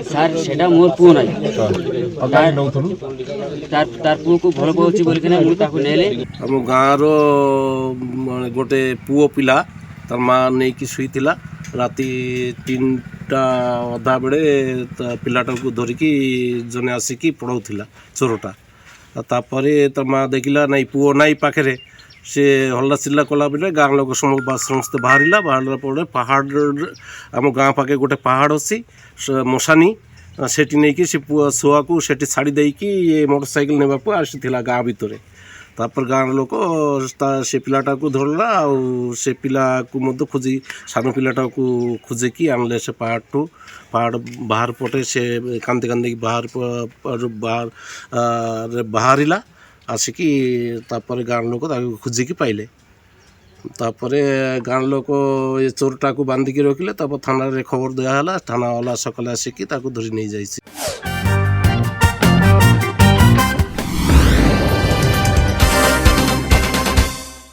Sir ସେଟା ମୋର ପୁଅ ନାହିଁ, ତାର ପୁଅକୁ ଭଲ ପାଉଛି ବୋଲିକିନା ମୁଁ ତାକୁ ନେଲି। ଆମ ଗାଁର ଗୋଟେ ପୁଅ ପିଲା ତାର ମା ନେଇକି ଶୋଇଥିଲା। ରାତି 3ଟା ଅଧା ବେଳେ ତା ପିଲାଟାକୁ ଧରିକି ଜଣେ ଆସିକି ପଢ଼ାଉଥିଲା ଚୋରଟା। ତାପରେ ତା ମା ଦେଖିଲା ନାଇଁ ପୁଅ ନାଇଁ ପାଖରେ, ସେ ହଲ୍ଲା ଚିଲ୍ଲା କଲା ବେଲେ ଗାଁ ଲୋକ ସମସ୍ତେ ବାହାରିଲା ପରେ ପାହାଡ଼ରେ ଆମ ଗାଁ ପାଖେ ଗୋଟେ ପାହାଡ଼ ଅଛି ମଶାନୀ, ସେଠି ନେଇକି ସେ ପୁଅ ଛୁଆକୁ ସେଠି ଛାଡ଼ି ଦେଇକି ମୋଟର ସାଇକେଲ ନେବାକୁ ଆସିଥିଲା ଗାଁ ଭିତରେ। ତାପରେ ଗାଁ ଲୋକ ସେ ପିଲାଟାକୁ ଧରିଲା, ଆଉ ସେ ପିଲାକୁ ମଧ୍ୟ ଖୋଜି ସାନ ପିଲାଟାକୁ ଖୋଜିକି ଆଣିଲେ ସେ ପାହାଡ଼ ବାହାର ପଟେ। ସେ କାନ୍ଦି କାନ୍ଦିକି ବାହାରିଲା ଆସିକି, ତାପରେ ଗାଁ ଲୋକ ତାକୁ ଖୋଜିକି ପାଇଲେ। ତାପରେ ଗାଁ ଲୋକ ଏ ଚୋରଟାକୁ ବାନ୍ଧିକି ରଖିଲେ। ତାପରେ ଥାନାରେ ଖବର ଦିଆହେଲା, ଥାନାବାଲା ସକାଳେ ଆସିକି ତାକୁ ଧରି ନେଇଯାଇଛି।